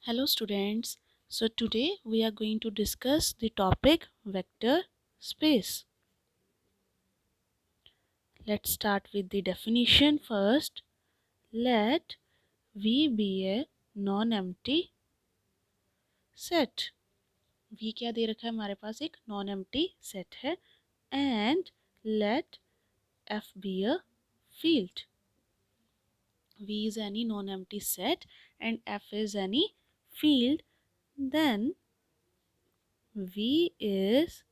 Hello students. So today we are going to discuss the topic vector space. Let's start with the definition first. Let V be a non-empty set. V क्या दे रखा है हमारे पास एक non-empty set है and let F be a field. V is any non-empty set and F is any field, then V is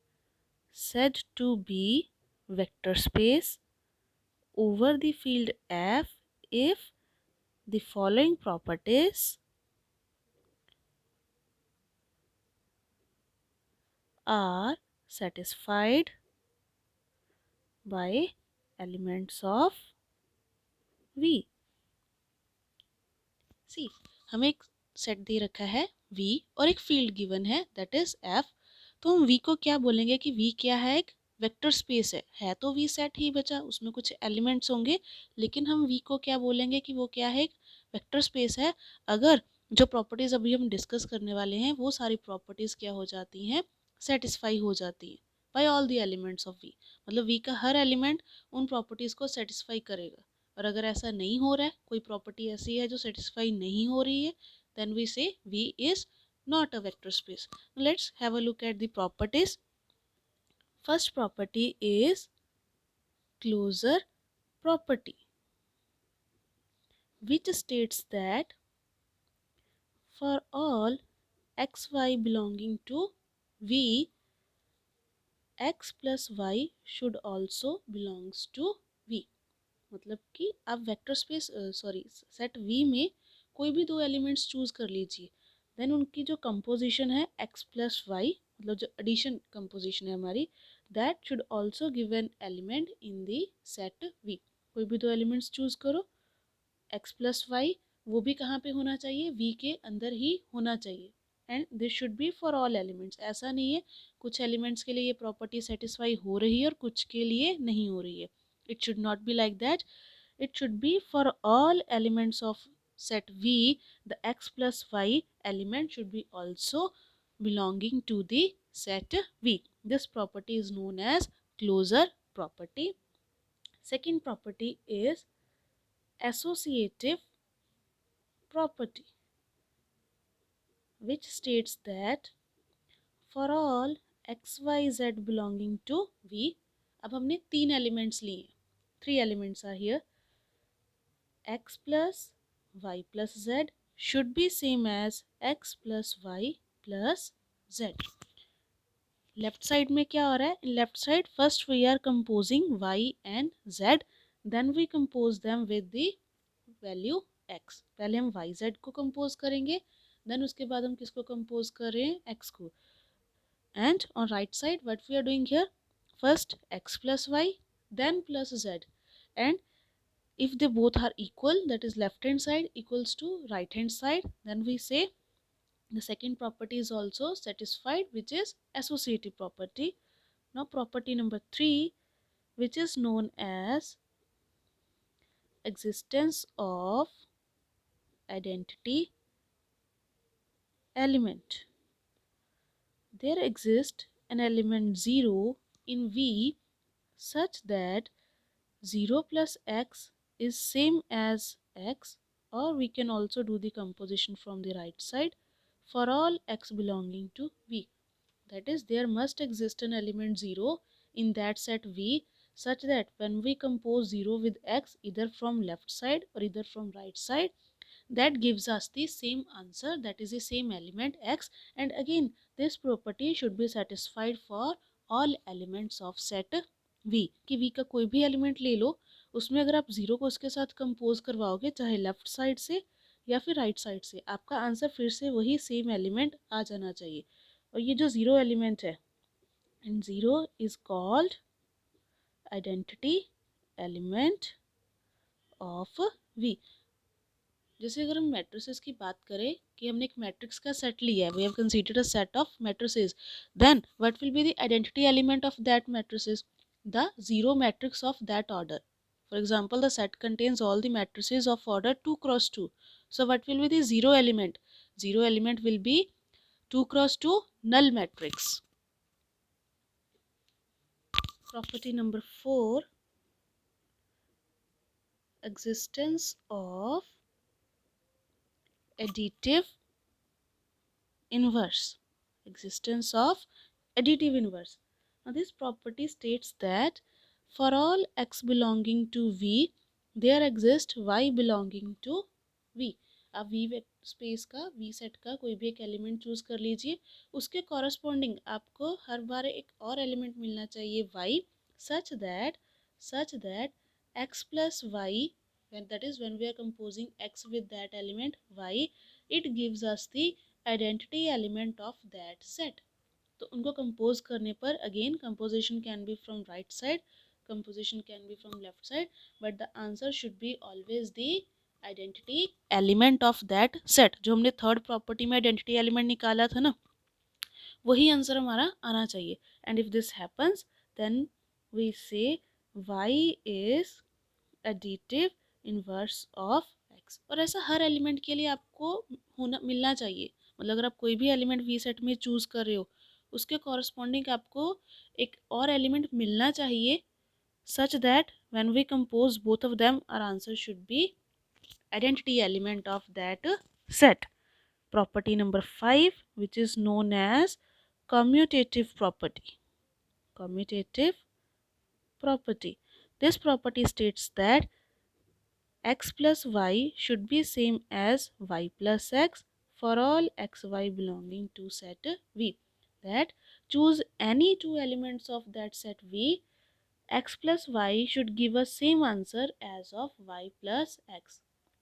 said to be vector space over the field F if the following properties are satisfied by elements of V. See, हमें एक set दे रखा है V और एक field given है that is F. तो हम V को क्या बोलेंगे कि V क्या है, एक वेक्टर स्पेस है तो V सेट ही बचा, उसमें कुछ एलिमेंट्स होंगे लेकिन हम V को क्या बोलेंगे कि वो क्या है, एक वेक्टर स्पेस है अगर जो प्रॉपर्टीज़ अभी हम डिस्कस करने वाले हैं वो सारी प्रॉपर्टीज़ क्या हो जाती हैं, सेटिस्फाई हो जाती हैं by all the elements of V. मतलब V का हर एलिमेंट उन प्रॉपर्टीज़ को सेटिस्फाई करेगा. और अगर ऐसा नहीं हो रहा है, कोई प्रॉपर्टी ऐसी है जो सेटिस्फाई नहीं हो रही है, then we say V is not a vector space. Let's have a look at the properties. First property is closure property, which states that for all xy belonging to V, x plus y should also belongs to V. मतलब कि आप vector space set V में कोई भी दो elements choose कर लीजिए, then उनकी जो कंपोजिशन है x प्लस वाई, मतलब जो एडिशन कंपोजिशन है हमारी, that should also give an element in the set V. कोई भी दो एलिमेंट्स चूज करो, x प्लस वाई, वो भी कहाँ पे होना चाहिए, V के अंदर ही होना चाहिए. And this should be for all elements. ऐसा नहीं है कुछ एलिमेंट्स के लिए ये प्रॉपर्टी सेटिस्फाई हो रही है और कुछ के लिए नहीं हो रही है. It should not be like that. It should be for all elements of set V, the x plus y element should be also belonging to the set V. This property is known as closure property. Second property is associative property, which states that for all x, y, z belonging to V, अब हमने तीन elements लिए, 3 elements are here, x plus y plus z should be same as x plus y plus z. Left side में क्या हो रहा है, left side first we are composing y and z, then we compose them with the value x. पहले हम y z को compose करेंगे, then उसके बाद हम किसको कंपोज कर रहे हैं, x को. And on right side what we are doing here, first x plus y then plus z, and if they both are equal, that is left hand side equals to right hand side, then we say the second property is also satisfied, which is associative property. Now property number 3, which is known as existence of identity element. There exists an element 0 in V such that 0 plus x is same as x, or we can also do the composition from the right side, for all x belonging to V. That is, there must exist an element 0 in that set V such that when we compose 0 with x either from left side or either from right side, that gives us the same answer, that is the same element x. And again this property should be satisfied for all elements of set V. कि V का कोई भी element ले लो, उसमें अगर आप zero को उसके साथ कंपोज करवाओगे चाहे लेफ्ट साइड से या फिर राइट साइड से, आपका आंसर फिर से वही सेम एलिमेंट आ जाना चाहिए. और ये जो ज़ीरो एलिमेंट है, and zero is called identity element of V. जैसे अगर हम मैट्रिसेस की बात करें कि हमने एक मैट्रिक्स का सेट लिया है, we have considered a set of matrices, then what will be the identity element of that matrices, the zero matrix of that order. For example, the set contains all the matrices of order 2 cross 2. So what will be the zero element? Zero element will be 2 cross 2 null matrix. Property number 4, existence of additive inverse. Existence of additive inverse. Now this property states that for all x belonging to V, there exists y belonging to V. आप V space का V set का कोई भी एक element choose कर लीजिए, उसके corresponding आपको हर बार एक और एलिमेंट मिलना चाहिए y, such that x plus y, when that is when we are composing x with that element y, it gives us the identity element of that set. तो उनको कंपोज करने पर again composition can be from right side, composition can be from left side, but the answer should be always the identity element of that set. जो हमने third property में identity element निकाला था ना, वही आंसर हमारा आना चाहिए. And if this happens then we say y is additive inverse of x. और ऐसा हर एलिमेंट के लिए आपको होना मिलना चाहिए. मतलब अगर आप कोई भी एलिमेंट वी सेट में चूज कर रहे हो, उसके कॉरस्पॉन्डिंग आपको एक और एलिमेंट मिलना चाहिए, such that when we compose both of them our answer should be identity element of that set. Property number 5, which is known as commutative property. Commutative property. This property states that x plus y should be same as y plus x for all xy belonging to set V. That choose any two elements of that set V, x plus y should give us same answer as of y plus x.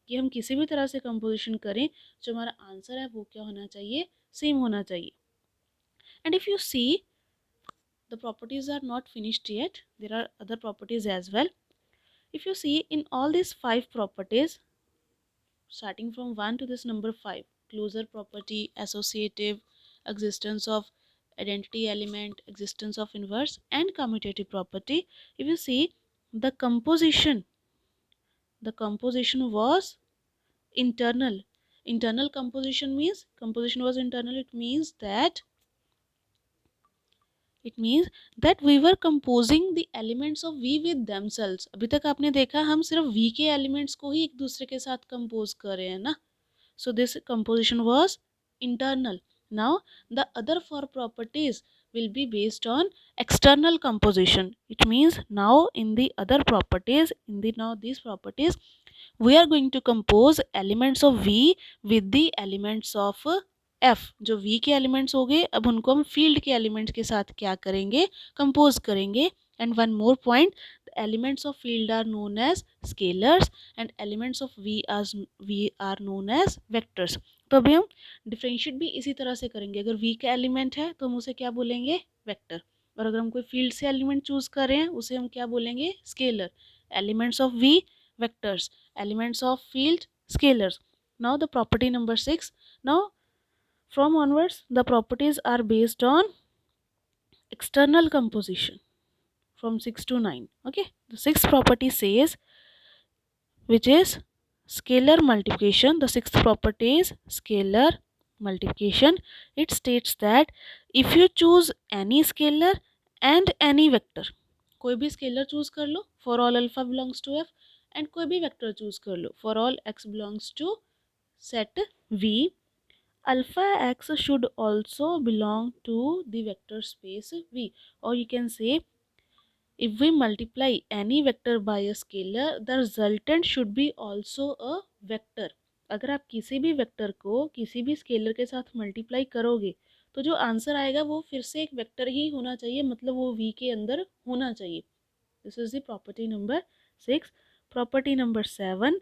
कि हम किसी भी तरह से composition करें, जो हमारा answer है वो क्या होना चाहिए, सेम होना चाहिए. And if you see, the properties are not finished yet. There are other properties as well. If you see, in all these 5 properties, starting from 1 to this number 5, closure property, associative, existence of identity element, existence of inverse, and commutative property, if you see, the composition was internal. Internal composition means composition was internal. It means that we were composing the elements of V with themselves. अभी तक आपने देखा हम सिर्फ V के elements को ही एक दूसरे के साथ compose कर रहे हैं ना. So this composition was internal. Now the other 4 properties will be based on external composition. It means now in the other properties, these properties, we are going to compose elements of V with the elements of F. जो V के elements हो गए, अब उनको हम field के elements के साथ क्या करेंगे, compose करेंगे. And one more point, the elements of field are known as scalars and elements of V are known as vectors. तो अभी हम डिफ्रेंशिएट भी इसी तरह से करेंगे. अगर V का एलिमेंट है तो हम उसे क्या बोलेंगे, वेक्टर. और अगर हम कोई फील्ड से एलिमेंट चूज कर रहे हैं, उसे हम क्या बोलेंगे, scalar. Elements of V vectors, elements of field scalars. Now the property number 6. Now from onwards the properties are based on external composition from 6 to 9. Okay, the sixth property says, which is scalar multiplication. The sixth property is scalar multiplication. It states that if you choose any scalar and any vector, कोई भी scalar choose कर लो for all alpha belongs to F, and कोई भी vector choose कर लो for all X belongs to set V, alpha x should also belong to the vector space V. Or you can say, if we multiply any vector by a scalar, the resultant should be also a vector. अगर आप किसी भी vector को किसी भी scalar के साथ multiply करोगे तो जो आंसर आएगा वो फिर से एक वेक्टर ही होना चाहिए, मतलब वो V के अंदर होना चाहिए. This is the property number 6. Property number 7,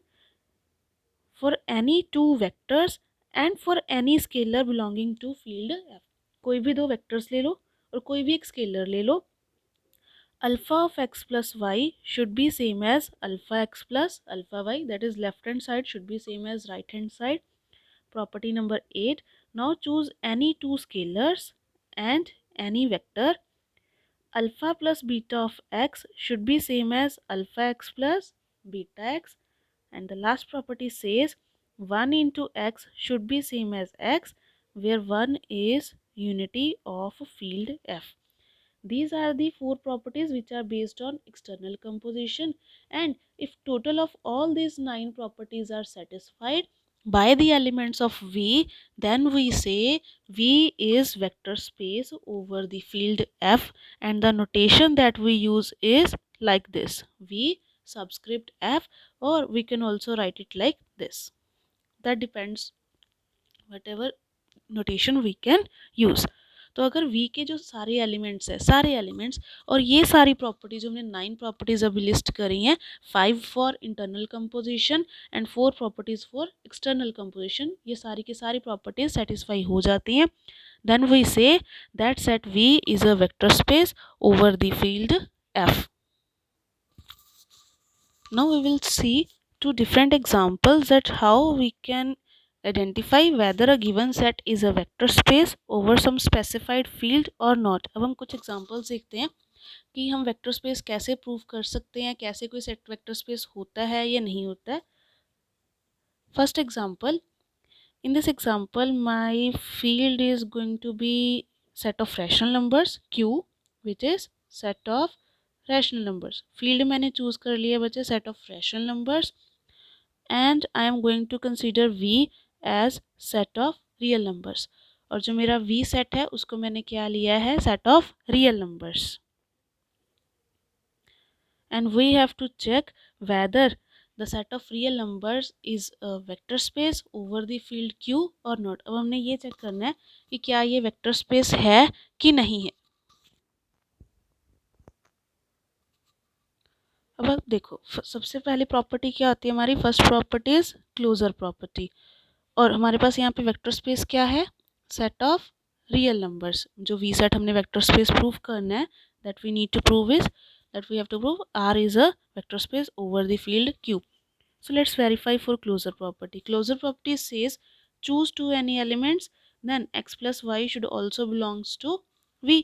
for any two vectors and for any scalar belonging to field F. कोई भी दो वेक्टर्स ले लो और कोई भी एक स्केलर ले लो. Alpha of x plus y should be same as alpha x plus alpha y. That is, left hand side should be same as right hand side. Property number 8. Now choose any two scalars and any vector. Alpha plus beta of x should be same as alpha x plus beta x. And the last property says, 1 into x should be same as x, where 1 is unity of field F. These are the four properties which are based on external composition, and if total of all these 9 properties are satisfied by the elements of V, then we say V is vector space over the field F, and the notation that we use is like this: V subscript F, or we can also write it like this. That depends whatever notation we can use. तो अगर we के जो सारे elements है, सारे elements और ये सारी प्रॉपर्टीज हमने 9 प्रॉपर्टीज अभी लिस्ट करी हैं, 5 for internal composition and 4 properties for external composition, ये सारी की सारी प्रॉपर्टीज सेटिस्फाई हो जाती हैं, then we say that set V is a vector space over the field F. Now we will see two different examples that how we can identify whether a given set is a vector space over some specified field or not। अब हम कुछ examples देखते हैं कि हम vector space कैसे prove कर सकते हैं, कैसे कोई सेट वेक्टर स्पेस होता है या नहीं होता है। First example, in this example my field is going to be set of rational numbers q, which is set of rational numbers। field मैंने चूज कर लिया बच्चे set of rational numbers, and I am going to consider v as set of real numbers। और जो मेरा v set है उसको मैंने क्या लिया है, set of real numbers। and we have to check whether the set of real numbers is a vector space over the field q or not। अब हमने ये चेक करना है कि क्या ये वेक्टर स्पेस है कि नहीं है। अब देखो सबसे पहली प्रॉपर्टी क्या होती है हमारी, first property is closure property, और हमारे पास यहाँ पे वेक्टर स्पेस क्या है, सेट ऑफ रियल नंबर्स। जो वी सेट हमने वेक्टर स्पेस प्रूव करना है, that we need to prove is that we have to prove R is a vector space over the field Q. So let's verify for closure property. Closure property says choose two any elements, then x plus y should also belongs to v।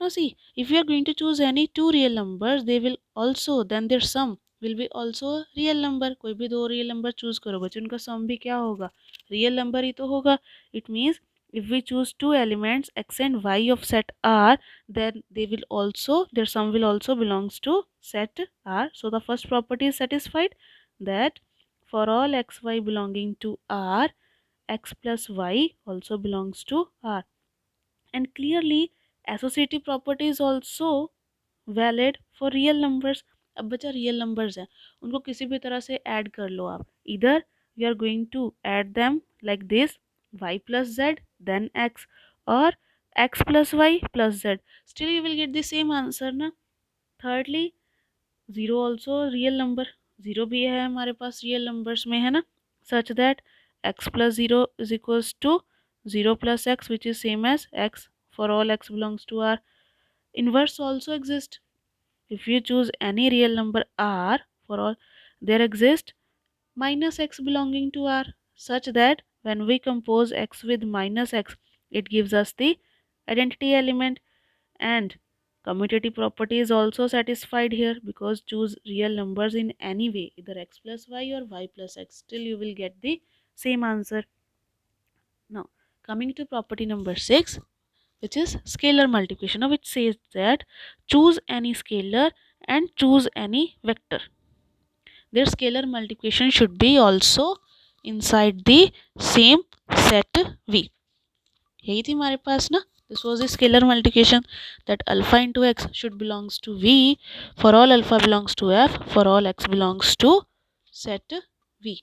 Now see, if we are going to choose any two real numbers, they will also, then their sum will be also a real number। कोई भी दो real number choose करो बच्चे, उनका sum भी क्या होगा, real number ही तो होगा। It means if we choose two elements x and y of set R, then they will also, their sum will also belongs to set R। So the first property is satisfied, that for all xy belonging to R, x plus y also belongs to R। And clearly associative property is also valid for real numbers। अब बचा real numbers हैं, उनको किसी भी तरह से add कर लो आप, इधर we are going to add them like this, y plus z then x, और x plus y plus z, still you will get the same answer ना। thirdly, zero also real number, zero भी है हमारे पास real numbers में है ना, such that x plus zero is equals to zero plus x which is same as x for all x belongs to r। Inverse also exist, if you choose any real number r for all, there exist minus x belonging to r, such that when we compose x with minus x, it gives us the identity element। and commutative property is also satisfied here, because choose real numbers in any way, either x plus y or y plus x, still you will get the same answer। Now coming to property number 6, which is scalar multiplication, now which says that choose any scalar and choose any vector, their scalar multiplication should be also inside the same set V। यही थी हमारे पास ना, this was the scalar multiplication, that alpha into x should belongs to V for all alpha belongs to F for all x belongs to set V।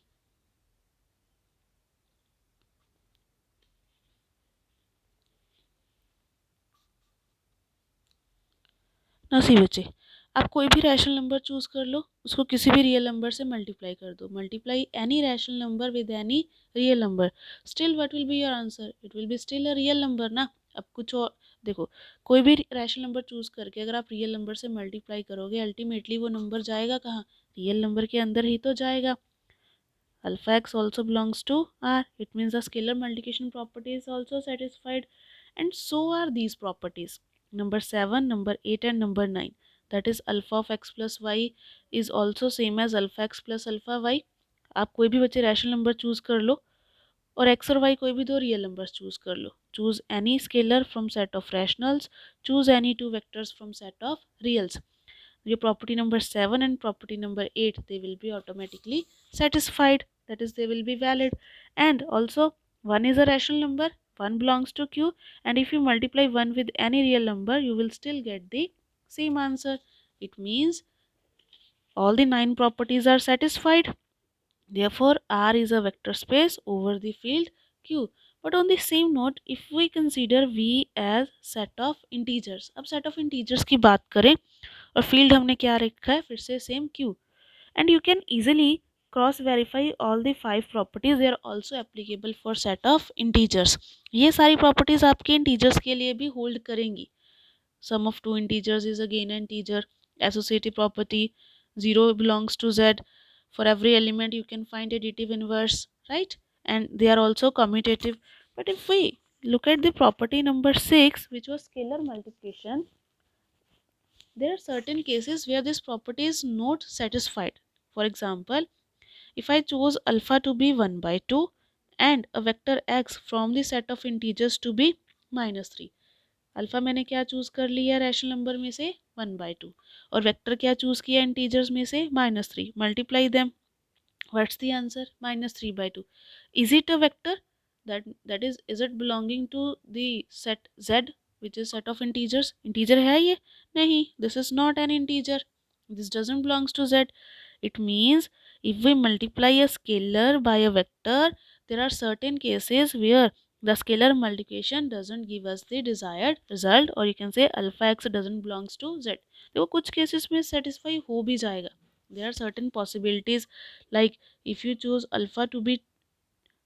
ना सी बच्चे, आप कोई भी rational number choose कर लो, उसको किसी भी रियल नंबर से मल्टीप्लाई कर दो, multiply any rational number with any real number, still what will be your answer, it will be still a real number ना। अब कुछ और देखो, कोई भी रैशनल नंबर चूज करके अगर आप रियल नंबर से मल्टीप्लाई करोगे, अल्टीमेटली वो नंबर जाएगा कहाँ, रियल नंबर के अंदर ही तो जाएगा। alpha x also belongs to R, it means the scalar multiplication property is also satisfied, and so are these properties number 7, number 8 and number 9, that is alpha of x plus y is also same as alpha x plus alpha y, आप कोई भी बच्चे rational number choose कर लो और x और Y कोई भी दो रियल नंबर्स चूज कर लो. Choose any scalar from set of rationals, choose any two vectors from set of reals. Your property number 7 and property number 8, they will be automatically satisfied, that is they will be valid. And also, 1 is a rational number, 1 belongs to Q, and if you multiply 1 with any real number you will still get the same answer. It means all the 9 properties are satisfied. Therefore R is a vector space over the field Q. But on the same note, if we consider V as set of integers, अब set of integers की बात करें और field हमने क्या रखा है, फिर से same Q, and you can easily cross verify all the 5 properties, they are also applicable for set of integers. ये सारी properties आपके integers के लिए भी hold करेंगी. Sum of two integers is again an integer. Associative property, 0 belongs to Z. For every element you can find additive inverse, right? And they are also commutative. But if we look at the property number 6, which was scalar multiplication, there are certain cases where this property is not satisfied. For example, if I choose alpha to be 1 by 2 and a vector x from the set of integers to be -3, alpha मैंने क्या choose कर लिया rational number में से 1/2 और vector क्या choose किया integers में से -3. Multiply them, what's the answer? -3/2. Is it a vector? that is it belonging to the set z, which is set of integers? Integer है ये? नहीं, this is not an integer, this doesn't belongs to z. It means if we multiply a scalar by a vector, there are certain cases where the scalar multiplication doesn't give us the desired result, or you can say alpha x doesn't belongs to z. देखो कुछ cases में satisfy हो भी जाएगा. There are certain possibilities, like if you choose alpha to be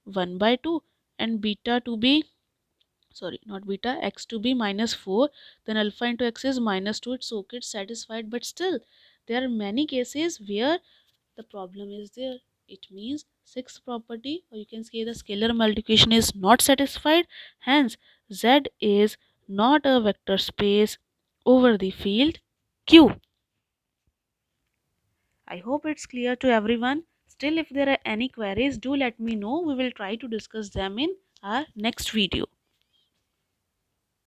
1/2 and beta to be, sorry, not beta, x to be -4, then alpha into x is -2. It's okay, it's satisfied. But still there are many cases where the problem is there. It means sixth property, or you can say the scalar multiplication is not satisfied. Hence Z is not a vector space over the field Q. I hope it's clear to everyone. Still, if there are any queries, do let me know. We will try to discuss them in our next video.